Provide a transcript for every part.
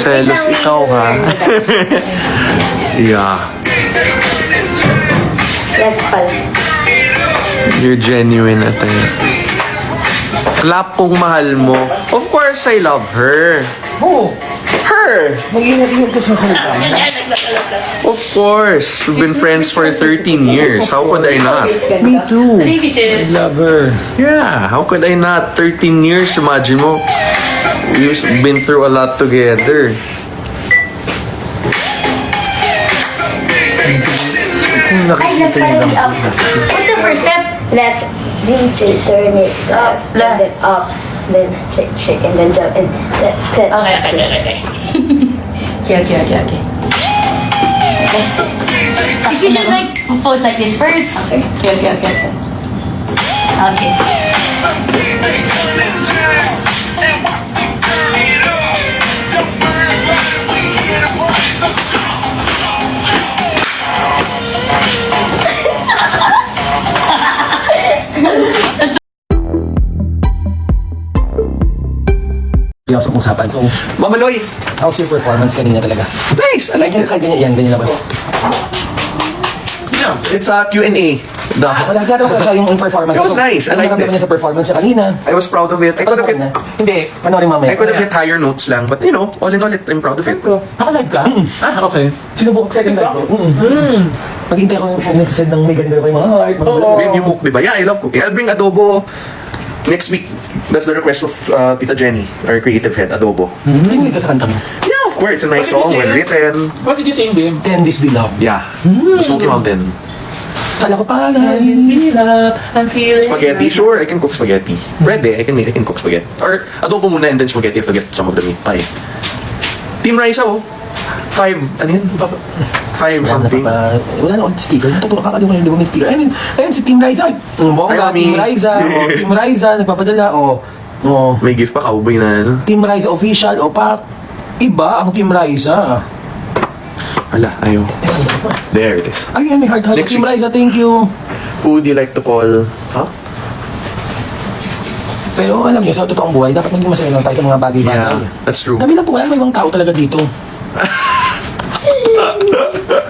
Selos ikaw, ha? Yeah. Left pala. You're genuine at Clap kung mahal mo. Of course, I love her. Oo. Her! Mag-ingat-ingat ka sa salita. Of course. We've been friends for 13 years. How could I not? Me too. Baby sis. Love her. Yeah, how could I not? 13 years, imagine mo. We've been through a lot together. Kung nakikita niyo lang. What's the first step? Left. Then turn it up, left. then up, then shake, and then jump, and left. Okay. Okay. If you should like pose like this first. Okay. Okay. Yung sa usapan. So, Mamaloy! how's your performance kanina talaga? Nice! I like it. Ganyan na ba? Yeah, it's a Q&A. Wala siya yung performance. It was nice. I liked it. Niya sa performance niya kanina. I was proud of it. I could have hit, Hindi, panoorin mamaya. I could have hit higher notes lang. But you know, all in all, I'm proud of it. Naka-live ka? Ah, okay. Sinubok second live ko. Maghintay ako yung nag-send ng may ganda kayo mga heart. When you cook, diba? Yeah, I love cooking. I'll bring adobo next week. That's the request of Tita Jenny, our creative head, adobo. Hindi ka sa kanta mo. Yeah, of course. It's a nice song, well written. What did you say, babe? Can this be love? Yeah. Smoky Mountain. Kala ko pa I'm feeling. Spaghetti, sure, I can cook spaghetti. Pwede, I can cook spaghetti. Or adobo muna and then spaghetti if to get some of the meat pie. Team Raisa, oh. 5, ano yun? 5 something. Wala na akong sticker. Natutulog kakalimutan yung may sticker. Ayun si Team Raisa. Bongga, Ay, Team mami. Raisa. Team Raisa, nagpapadala. May gift pa, cowboy na ano. Team Raisa official. Pa, iba ang Team Raisa. Wala, ayaw. There it is. Ayun, may heart. Next Team week. Raisa, thank you. Who would you like to call? Huh? Pero alam niyo, sa totoong buhay, dapat maging masaya lang tayo sa mga bagay-bagay. Yeah, that's true. Kami lang po, may ibang tao talaga dito.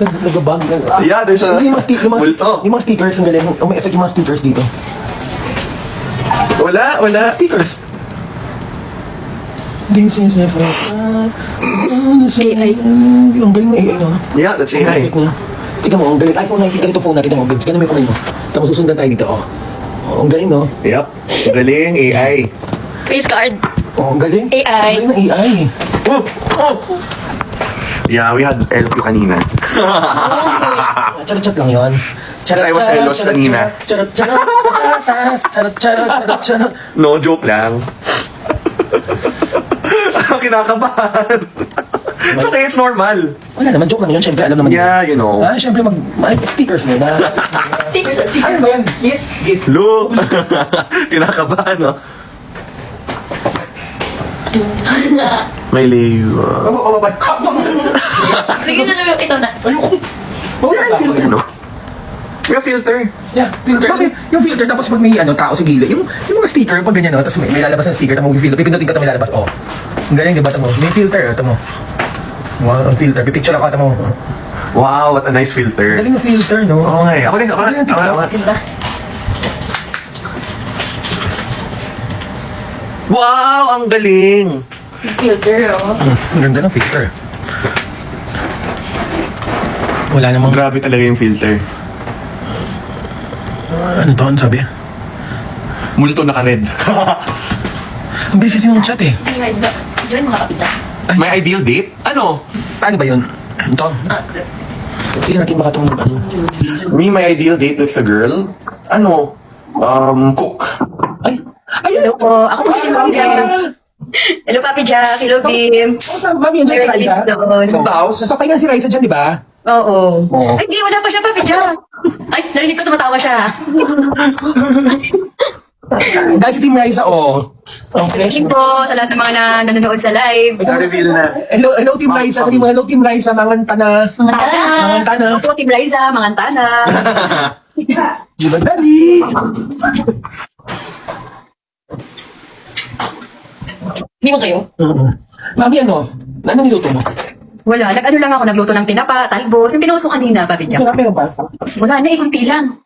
Nagabag. Yeah, there's a Yung multo. mga stickers, ang galing. May effect yung mga stickers dito. Wala. Stickers. This is a AI. Ang galing ng AI, no? Yeah, that's Ang AI. effect niya. Tignan mo, ang galing. iPhone 19, ganito phone natin. Ganito mo yung kamay mo. Tapos susundan tayo dito, oh. Oh, ang galing, no? Yep. Galing, AI. Face card. Oh, ang galing. AI. Ang galing ng AI. Yeah, we had LQ kanina. Charot-charot lang yun. Kasi I was jealous kanina. Charot-charot. No, joke lang. Kinakabahan. It's okay, it's normal. Wala naman, joke lang yun. Siyempre, alam naman Yeah, you know. Siyempre, stickers na na. Stickers. Ano ba yan? Gifts. Look! Kinakabahan, no? May layo. Bigyan na namin ito na. Ayoko. May filter, no? May filter. Yeah, filter. Bakit? Yung filter, tapos pag may tao sa gilid, yung mga sticker, pag ganyan, tapos may lalabas ng sticker, tapos pipindutin ka ito may lalabas. Oh. Ang galing, di ba? Tamo. May filter, ito mo. Wow, ang filter. Pipicture ako, ito mo. Wow, what a nice filter. Galing ng filter, no? Oo nga eh. Ako din. Ganda. Wow, ang galing. Filter, oh. Ang ganda ng filter. Wala namang... Grabe talaga yung filter. Ano to? Ano sabi? Multo naka-red. Ang bilis yung chat eh. Guys, join mga kapita. May ideal date? Ano? Paano ba yun? Ito? Sige natin baka itong ano. Me, my ideal date with a girl? Ano? Cook. Ay! Hello po. Ako po si Mami Jack. Hello, Papi Jack. Hello, Bim. Mami, yan dyan si Raisa. Doon. Sa house? Nagpapahinga si Raisa dyan, di ba? Oo. Oo. Ay, di. Wala pa siya, Papi Jack. Ay, narinig ko tumatawa siya. Dahil si Team Raisa, oh. Okay. Thank you po sa lahat ng mga nanonood sa live. Sa-reveal na. Hello Team Raisa. Sabi mo, hello Team Raisa. Manganta na. Mga tana. Manganta na. Ako po, Team Liza. Mga tana. Di ba, dali? Hindi mo kayo? Oo. Mami, ano niluto mo? Wala, nag-ano lang ako, nagluto ng tinapa, talbos. Yung pinost ko kanina, Papi Jack. Meron pa. Wala na, kunti lang.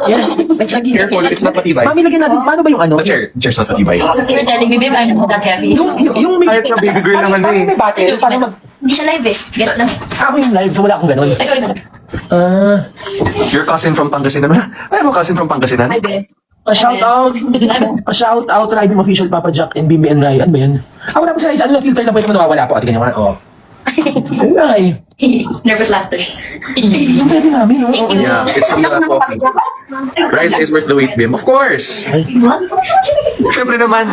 Yan. Careful, it's not matibay. Mami, lagyan natin. Paano ba yung ano? Cheers na matibay. You're telling me, babe, I'm not heavy. Yung may... Kahit na baby girl naman Paano eh. may battle? Paano mag... Hindi siya live eh. Guess lang. Ako yung live, so wala akong ganun. Ay, sorry naman. Your cousin from Pangasinan. Ay, mo cousin from Pangasinan? Ay, be. A shout out to Ibim Official, Papa Jack, and Bimbi and Ryan. Ano ba yan? Wala po sila isa. Ano lang filter lang pwede mo nawawala po. Ate, ganyan mo. Ayun nga eh. Nervous laughter. Yung pwede namin, no? Yeah, it's from the last walking. Rice is worth the wait, Bim. Of course! Siyempre naman,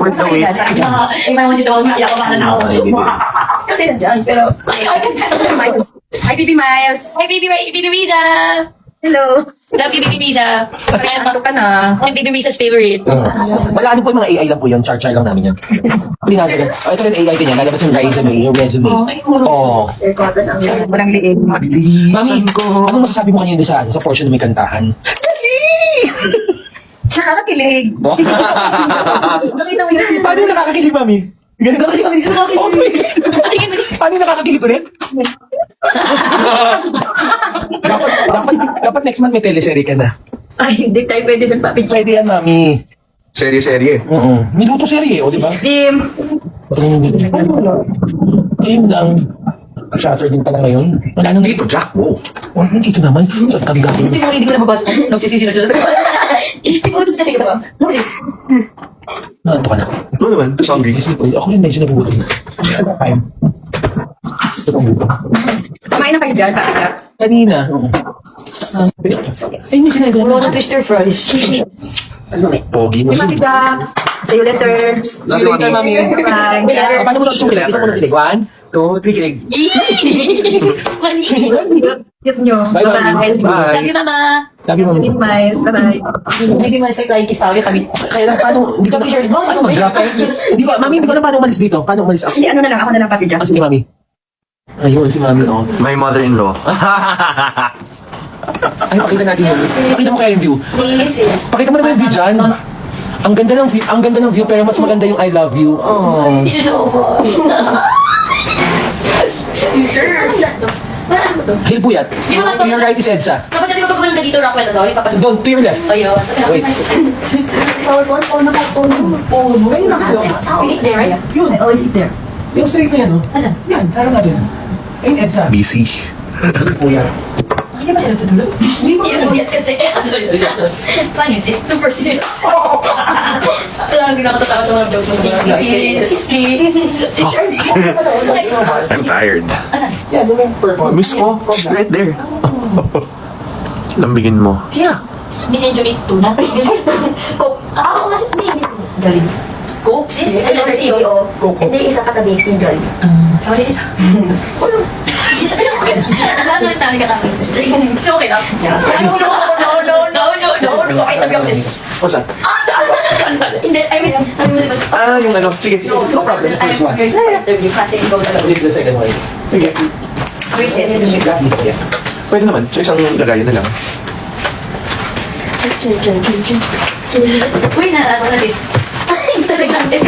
worth the wait. Eh, may dito ako maiyak ko para na ako. Kasi nandyan, pero... Hi, Baby Miles. Hi, baby Riza! Hello. Love you, baby Riza. Ito ka na. I'm baby Riza's favorite. Wala, ano po yung mga AI lang po yun. Char-char lang namin yan. Huli natin. Ito rin AI din yan. Lalabas yung resume. Oo. Walang liig. Mami, Mami ko. anong masasabi mo kanina doon sa, sa portion na may kantahan? Nakakakilig. Nakita mo yun. Paano yung nakakakilig, Mami? Ganun ka kasi kami nakakakilig. Paano yung nakakakilig ulit? dapat next month may teleserye ka na. Ay, hindi tayo pwede ng Papi Jack. Pwede yan, Mami. Serye-serye. Oo. Minuto serye, o di ba? Jim. Ayun lang. Shutter din pala ngayon. Wala nang Dito, Jack. Wow. Oh, dito naman. Sa kandidato. Hindi mo hindi ko nababasa. Nagsisisi na siya sa Sige ba? Moses. Ito ka na. Ito naman, the hungry. Ako rin medyo nagugutom. Time. Ito ang gutom. Samayin na kayo dyan, Papi Jack. Kanina. Oo. Ay, may sinagawa. Wala na twister fries. Pogi mo. Hey, Papi Jack. See you later. See you later, Mami. Bye. Paano mo lang itong kilig? Isa mo lang kilig. 1, 2, 3 kilig. Mali. Cute nyo. Bye, Mami. Bye. Love you, mama. Love you, Mami. Baby Miles. Bye-bye. Busy mo sa flying kiss kami. Kaya lang, paano? Hindi ko na sure. Paano mag-drop? Hindi ko, Mami, hindi ko na paano umalis dito. Paano umalis ako? Hindi, ano na lang. Ako na lang, Papi Jack. Sige, Mami. Ayun, si Mami, oh. My mother-in-law. Ay, pakita natin yung view. Pakita mo kaya yung view. Pakita mo naman yung view dyan. Ang ganda ng view, pero mas maganda yung I love you. Oh. This is so fun. Hilbuyat. To your right is Edsa. Kapag sabi ko pag ka dito, Rockwell na to, ipapasok. Doon, to your left. Ayun. Wait. Phone. Ayun lang. Eat there, right? Yun. I always eat there. Yung straight na yan, oh. Asan? Yan, sarang natin. Ayun, Edsa. Busy. Hilbuyat. Hindi ba siya natutulog? Hindi yan kasi. Sorry. Funny, it's super serious. Hindi nakatatawa sa mga jokes mo. I'm tired. Asan? Yan, yung purple. Miss ko, she's right there. Lambigin mo. Sino? Miss Enjoy Tuna? Coke. Ako nga si Pili. Galing. Coke, sis? Ano letter C? Coke. Hindi, isa katabi, si Joy. Sorry, sis. Ano yung tali ka kami, sis? It's okay lang. No. Okay, tabi ako, sis. O saan? Hindi, I mean, sabi mo diba? Yung ano. Sige, no problem. First one. Interview, kasi go talaga. This is the second one. Sige. Appreciate it. Pwede naman. So isang lagayan na lang. Uy, ano na, sis? Ay, talaga natin.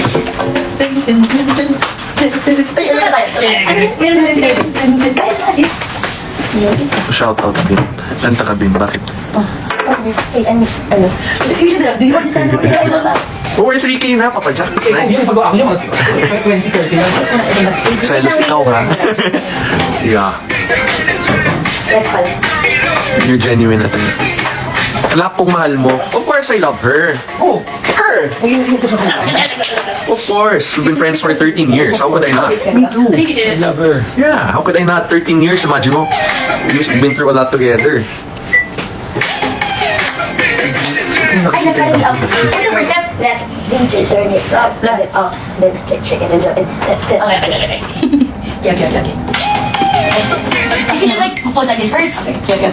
Meron na rin. Kaya na, sis. Shout out, Bin. Santa ka, Bin. Bakit? Over 3K na, Papa Jack. It's nice. Yung pag-ako niya, 20-30 lang. Silas, ikaw ha? Yeah. You're genuine na tayo. Alam kong mahal mo. Of course, I love her. Oh, her! Yung ko sa kanya. Of course. We've been friends for 13 years. How could I not? Me too. Thank you, sis. Love her. Yeah, how could I not? 13 years, imagine mo. We've been through a lot together. Ay, nagkaroon up. What's the first step? Left. Then turn it up. Left. Up. Then check it and jump it. Okay. Okay. You should like pose like this first. Okay.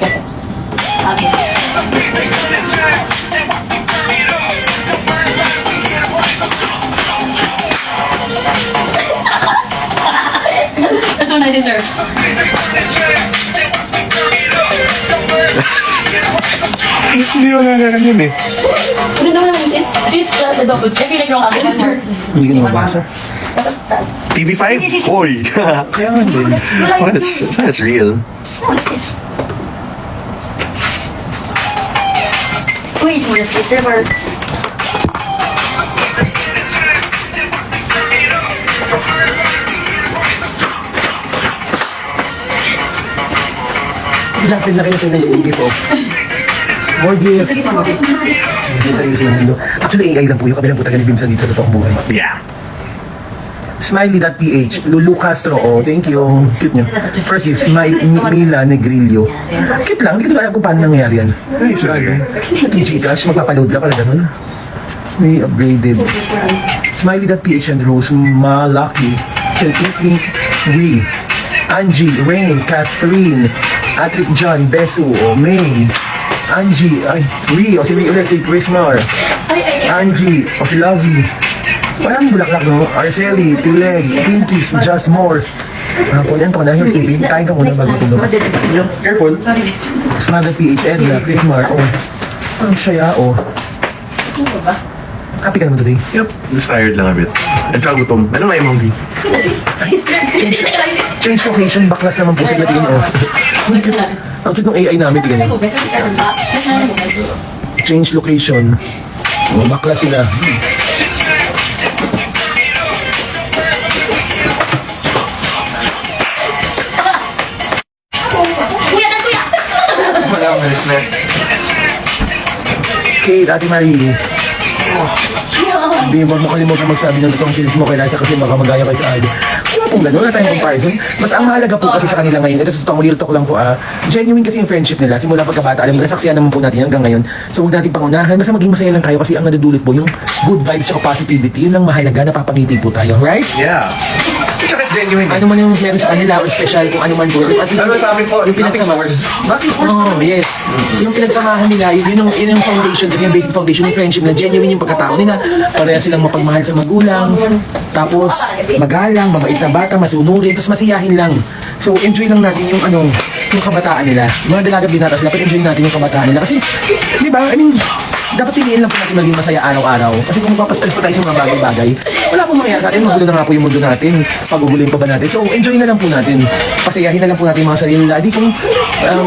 That's so nice, sister. Hindi mo na yun eh. Ganda mo naman sis. Sis, the double. I feel like wrong ako, sister. Hindi ko na mabasa. Taas. TV5? Oy! Kaya nga din. Oh, that's real. Wait, mo sister for... Lapit na kayo sa nag-iigip po. More gift. Hindi sa ng mundo. Actually, AI lang po yung kabilang po taga ni Bimsan dito sa totoong buhay. Yeah. Smiley.ph, Lulu Castro, oh, thank you. Cute niya. First gift, Mila Negrillo. Cute lang, hindi ko alam kung paano nangyari yan. Ay, grabe. Itong Gcash, magpapaload ka pala ganun. May upgraded. Smiley.ph and Rose Malaki. Ree, Angie, Rain, Catherine, Patrick John, Besu, oh, May, Angie, ay, Ree, oh, si Ree ulit, si Chrismar, Angie, of Lovey. Parang bulaklak, no? Arceli, Tileg, Pinkies, Just More. Po, yan ko na. Here's Sleeping. Kain ka muna bago tulog. Careful. Smother PH, Edla, Chris Mar. Oh. Ang saya, oh. Happy ka naman today? Yep. Just tired lang a bit. At saka gutom. Ano na yung mong Change location, baklas naman po sila. Tingnan, oh. Ang cute ng AI namin, tingnan nyo. Change location. Oh, baklas sila. Wala akong respect. Kate, Ate Marie. Hindi, huwag mo kalimutan magsabi ng totoong feelings mo kay Liza kasi baka magaya kayo sa ID. Wala pong gano'n, wala tayong comparison. Mas ang mahalaga po kasi sa kanila ngayon, ito sa totoong real talk lang po genuine kasi yung friendship nila. Simula pagkabata, alam mo, nasaksiyan naman po natin hanggang ngayon. So huwag natin pangunahan, basta maging masaya lang tayo kasi ang nadudulot po yung good vibes at positivity. Yun ang mahalaga, napapangiti po tayo, right? Yeah. Tsaka it's genuine. Ano man yung meron sa kanila or special kung ano man po. At least, Ano sa amin po? yung pinagsamahan. Oh, yes. Yung pinagsamahan nila, yun yung foundation, kasi yung basic foundation ng friendship na genuine yung pagkatao nila. Pareha silang mapagmahal sa magulang. Tapos, magalang, mabait na bata, masunurin, tapos masiyahin lang. So, enjoy lang natin yung yung kabataan nila. Yung mga dalaga binatas, dapat enjoy natin yung kabataan nila. Kasi, di ba, I mean, dapat piliin lang po natin maging masaya araw-araw. Kasi kung magpapastress pa tayo sa mga bagay-bagay, wala pong mangyayari sa atin. Magulo na nga po yung mundo natin. Paguguluhin pa ba natin? So, enjoy na lang po natin. Pasayahin na lang po natin yung mga sarili nila. Di kung,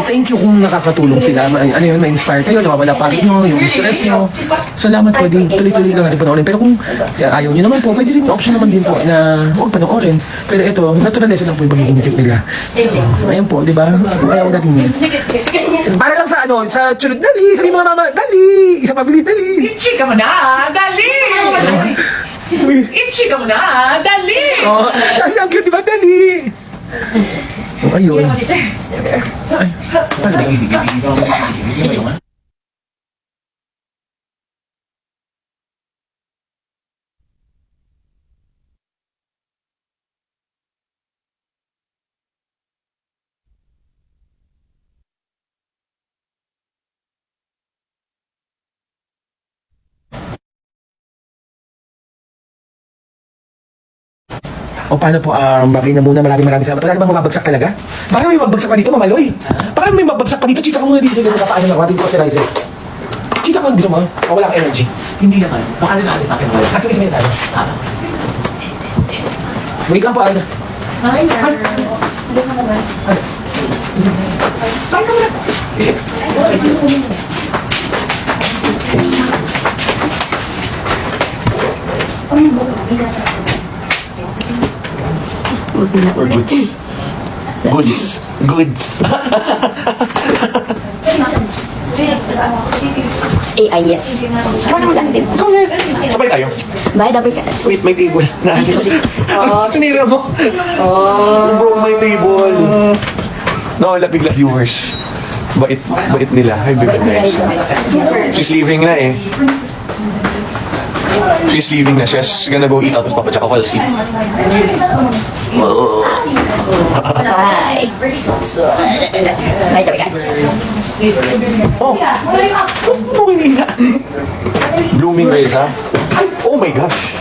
thank you kung nakakatulong sila. Ano yun, ma-inspire kayo, nawawala pa rin nyo, yung stress nyo. Salamat po, di tuloy-tuloy lang natin panoorin. Pero kung ayaw nyo naman po, pwede rin, option naman din po na huwag panoorin. Pero ito, naturalesa lang po yung pagiging cute nila. So, ayan po, di ba? Ayaw natin yun. Para lang sa sa churut, dali! Sabi mga mama, dali! Isa pabilis, dali! Itchy ka mo na! Dali! Itchy ka mo na! Dali! Oh, ay, ang cute, di ba? Dali! Oh, ayun. Ay, o paano po, bagay na muna, maraming salamat. Wala namang mababagsak talaga? Parang may magbagsak pa dito, mamaloy. Parang may magbagsak pa dito, chika ka muna dito. Nakapaanin ako, dito ko si Rizel. Chika ka, gusto mo? O wala kang energy? Hindi naman. Baka rin sa akin. Kasi may tayo. Wait lang po, ano? Hi, Or goods. Goods. Goods. AI, yes. Ikaw naman lang din. Sabay tayo. Bye, double cats. Wait, may table. Oh. Sinira mo. Oh. Bro, may table. No, bigla viewers. Bait nila. Hi, baby guys. She's leaving na eh. She's leaving na. She's gonna go eat out with Papa Jack. I'll sleep. Bye. So, bye, double cats. Oh, okay na. Blooming Reza. Oh my gosh.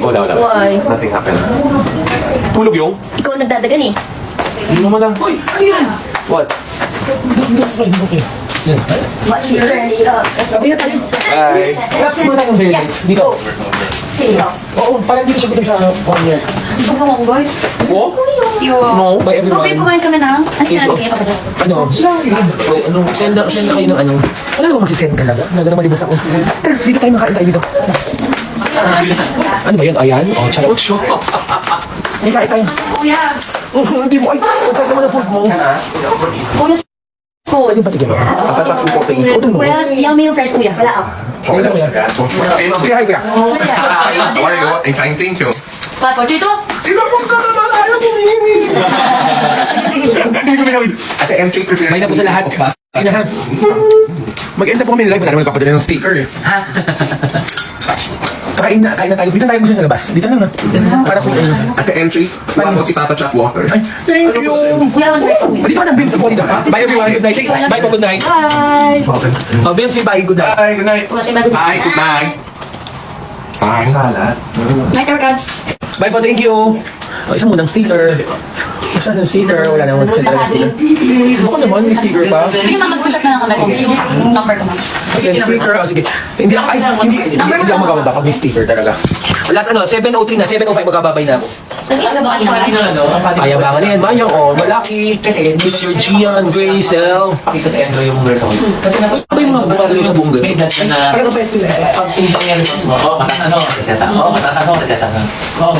Wala. Why? Nothing happened. Tulog yung? Ikaw nagdadagan eh. Hindi naman lang. Uy, ano yan? What? Okay. Yan. What you turn it up. Sabi na tayo. Bye. Clap mo tayo ng very late. Dito. Sino? Oo, parang dito siya gutom sa corner. Gusto mo kong guys? Oh? No. By everyone. Okay, kumain kami na. Ano yan? Kaya ka ba dyan? Ano? Send na kayo ng ano. Wala naman magsisend talaga. Nagana malibas ako. Tara, dito tayo makain tayo dito. Ano ba yun? Ayan? Oh, chay. Hindi kain tayo. Kuya. Hindi mo. Ay, ang sarap naman ang food mo. Kuya. Food. Ano ba tigyan mo? Papatak yung protein. O, ito mo. Kuya, yummy yung fresh kuya. Wala ako. Kaya mo yan. Kaya hi kuya. Kuya. How are you? I'm fine, thank you. 5, 4, 3, 2. Sino mo ka naman? Ayaw mo Ate M3 prepare. May na po sa lahat. Sige na ha. Mag-end na po kami ng live. Wala naman nagpapadala ng sticker eh. Kain na tayo. Dito tayo gusto sa labas. Dito lang na. Para po yun. Ate M3, kuha mo si Papa Chuck water. Ay, thank you. Kuya, one fresh kuya. Dito ka ng Bim sa buwan dito. Bye everyone. Good night. Say bye po. Good night. Bye. Oh, Bim, say bye. Good night. Bye, good night. Kuya, siya bago. Bye, good night. Bye. Night, our cards. Bye po. Thank you. Oh, isang munang sticker. Basta ng sticker. Wala nang mag-send ng sticker. Ako naman, may sticker pa. Sige, ma'am, mag-usap na lang kami kung yung number ko, ma'am. Send sticker. Oh, sige. Hindi ako magkababa pag may sticker talaga. Last 7:03 na. 7:05 magkababay na ako. Nag-iiga ba kanina? Payabangan na yan, Mayang, malaki. Kasi it's your Gian, Graysel. Pakita sa Andrew yung results. Kasi Ano ba yung mga bumagalo sa buong may ganun? dati na Parang ba ito? pag timbang yung results mo, mataas ano, reseta. Mataas ano, reseta na. Parang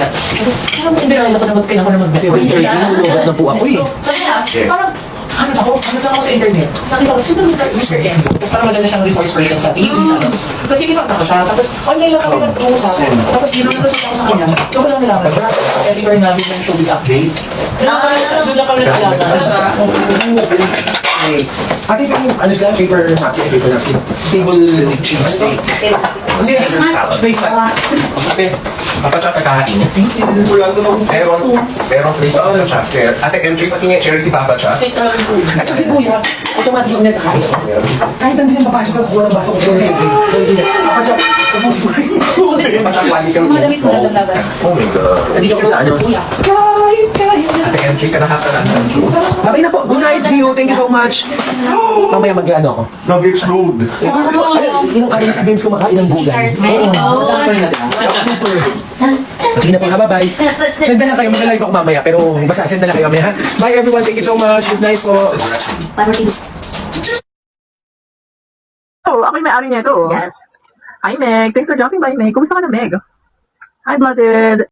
hindi lang naman kailangan naman mag-busy. 7:30, nulubat na po ako eh. So yeah, parang ano ako sa internet. Sabi ko, sino Mr. Enzo? Tapos parang maganda siyang resource person sa TV. Ano? Kasi kinakta siya. Tapos online lang kami nag-uusap. Tapos di naman nasusunod ako sa kanya. Ikaw lang nilaman. Everywhere namin ng showbiz update. Doon lang kami nag-alaman. Ate, ano sila? Paper napkin, paper napkin. Table cheese steak. Hindi, face pa. Papa Chuck kakain. Pero please, Papa Chuck. Ate M3, pati niya share si Papa Chuck. At saka si Kuya, automatic yung nagkakain ako. Kahit hindi nang papasok ako, kuha ng baso ko. Papa Chuck, tapos ko rin. Papa Chuck, wali kang Oh my God. Nandito ko sa ano. Ate M3, ka nakakalaan. Babay na po. Good night to you. Thank you so much. Mamaya mag-ano ako. Nuggets Road. Yung ano sa games kumakain ng gulay. Sige na po ha, bye-bye. Send na lang kayo, mag-live ako mamaya. Pero basta send na lang kayo mamaya ha. Bye everyone, thank you so much. Good night po. 5, 4, 3, 2. Oh, ako yung may-ari nito. Yes. Hi, Meg. Thanks for dropping by, Meg. Kumusta ka na, Meg? Hi, Blooded.